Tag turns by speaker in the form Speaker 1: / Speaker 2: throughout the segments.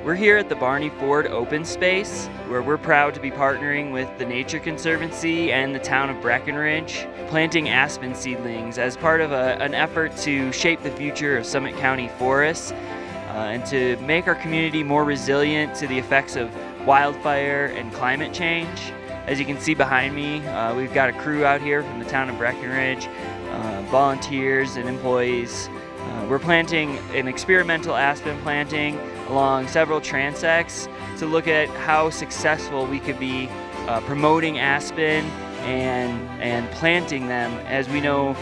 Speaker 1: We're here at the Barney Ford open space, where we're proud to be partnering with the Nature Conservancy and the town of Breckenridge, planting aspen seedlings as part of an effort to shape the future of Summit County forests and to make our community more resilient to the effects of wildfire and climate change. As you can see behind me, we've got a crew out here from the town of Breckenridge, volunteers and employees. We're planting an experimental aspen planting along several transects to look at how successful we could be promoting aspen and planting them. As we know,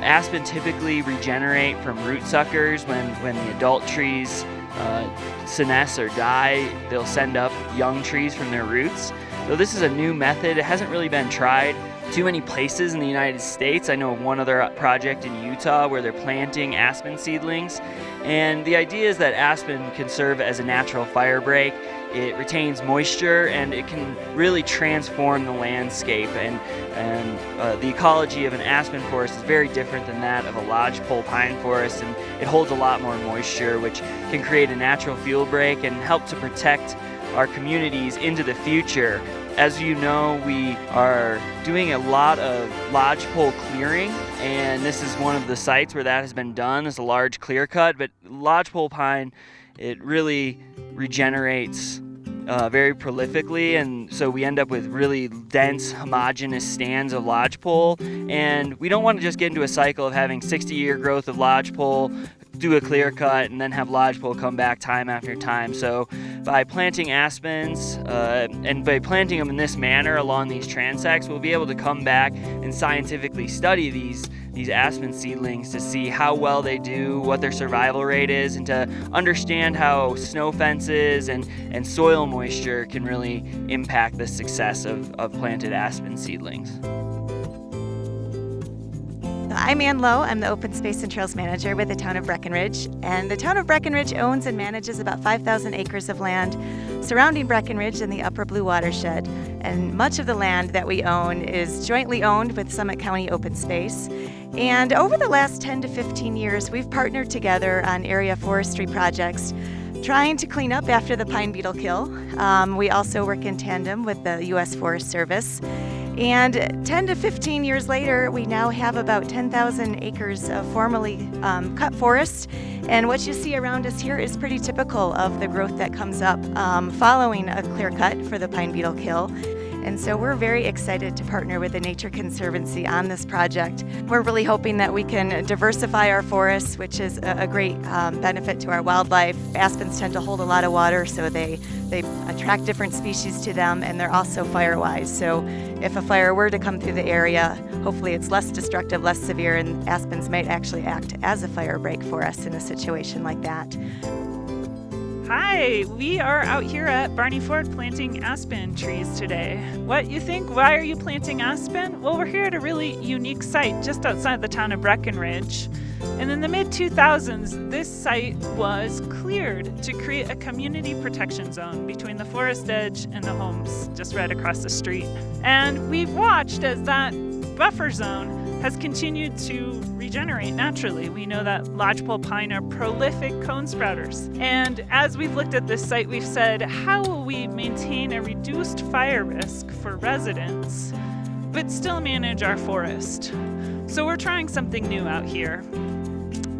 Speaker 1: aspen typically regenerate from root suckers when the adult trees senesce or die. They'll send up young trees from their roots. So this is a new method. It hasn't really been tried too many places in the United States. I know of one other project in Utah where they're planting aspen seedlings. And the idea is that aspen can serve as a natural fire break. It retains moisture and it can really transform the landscape. And the ecology of an aspen forest is very different than that of a lodgepole pine forest, and it holds a lot more moisture, which can create a natural fuel break and help to protect our communities into the future. As you know, we are doing a lot of lodgepole clearing, and this is one of the sites where that has been done. It's a large clear cut, but lodgepole pine, it really regenerates very prolifically, and so we end up with really dense, homogeneous stands of lodgepole. And we don't want to just get into a cycle of having 60-year growth of lodgepole, do a clear cut, and then have lodgepole come back time after time. So by planting aspens and by planting them in this manner along these transects, we'll be able to come back and scientifically study these aspen seedlings to see how well they do, what their survival rate is, and to understand how snow fences and soil moisture can really impact the success of planted aspen seedlings.
Speaker 2: I'm Ann Lowe. I'm the Open Space and Trails Manager with the town of Breckenridge. And the town of Breckenridge owns and manages about 5,000 acres of land surrounding Breckenridge in the Upper Blue Watershed. And much of the land that we own is jointly owned with Summit County Open Space. And over the last 10 to 15 years, we've partnered together on area forestry projects trying to clean up after the pine beetle kill. We also work in tandem with the U.S. Forest Service. And 10 to 15 years later, we now have about 10,000 acres of formerly cut forest. And what you see around us here is pretty typical of the growth that comes up following a clear cut for the pine beetle kill. And so we're very excited to partner with the Nature Conservancy on this project. We're really hoping that we can diversify our forests, which is a great benefit to our wildlife. Aspens tend to hold a lot of water, so they attract different species to them, and they're also fire-wise. So if a fire were to come through the area, hopefully it's less destructive, less severe, and aspens might actually act as a fire break for us in a situation like that.
Speaker 3: Hi, we are out here at Barney Ford planting aspen trees today. What you think? Why are you planting aspen? Well, we're here at a really unique site just outside the town of Breckenridge. And in the mid-2000s, this site was cleared to create a community protection zone between the forest edge and the homes just right across the street. And we've watched as that buffer zone has continued to regenerate naturally. We know that lodgepole pine are prolific cone sprouters. And as we've looked at this site, we've said, how will we maintain a reduced fire risk for residents, but still manage our forest? So we're trying something new out here.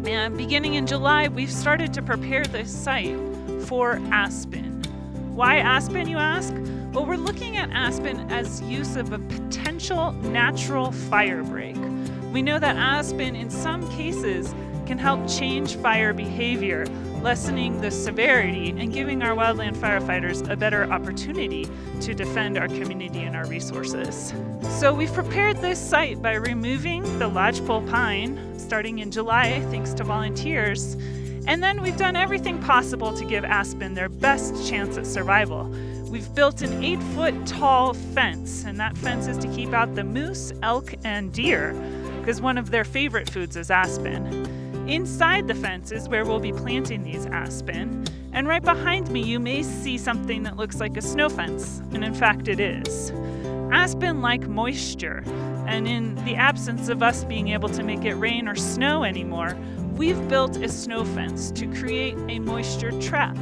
Speaker 3: And beginning in July, we've started to prepare this site for aspen. Why aspen, you ask? Well, we're looking at aspen as use of a potential natural fire break. We know that aspen, in some cases, can help change fire behavior, lessening the severity and giving our wildland firefighters a better opportunity to defend our community and our resources. So we've prepared this site by removing the lodgepole pine starting in July, thanks to volunteers. And then we've done everything possible to give aspen their best chance at survival. We've built an 8-foot tall fence, and that fence is to keep out the moose, elk, and deer, because one of their favorite foods is aspen. Inside the fence is where we'll be planting these aspen, and right behind me you may see something that looks like a snow fence, and in fact it is. Aspen like moisture, and in the absence of us being able to make it rain or snow anymore, we've built a snow fence to create a moisture trap.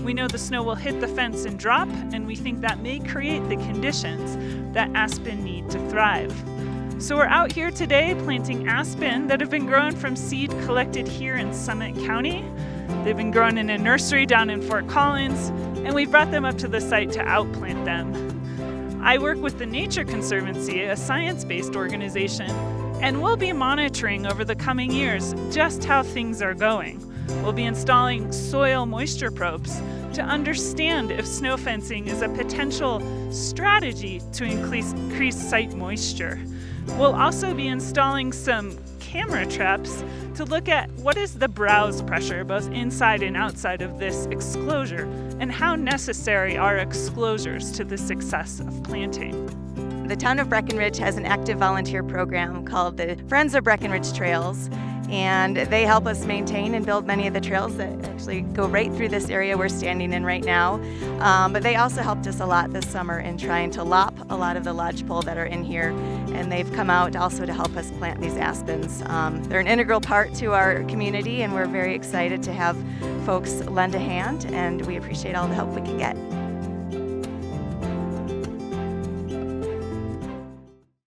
Speaker 3: We know the snow will hit the fence and drop, and we think that may create the conditions that aspen need to thrive. So we're out here today planting aspen that have been grown from seed collected here in Summit County. They've been grown in a nursery down in Fort Collins, and we brought them up to the site to outplant them. I work with the Nature Conservancy, a science-based organization, and we'll be monitoring over the coming years just how things are going. We'll be installing soil moisture probes to understand if snow fencing is a potential strategy to increase site moisture. We'll also be installing some camera traps to look at what is the browse pressure both inside and outside of this exclosure, and how necessary are exclosures to the success of planting.
Speaker 2: The town of Breckenridge has an active volunteer program called the Friends of Breckenridge Trails, and they help us maintain and build many of the trails that actually go right through this area we're standing in right now. But they also helped us a lot this summer in trying to lop a lot of the lodgepole that are in here, and they've come out also to help us plant these aspens. They're an integral part to our community, and we're very excited to have folks lend a hand, and we appreciate all the help we can get.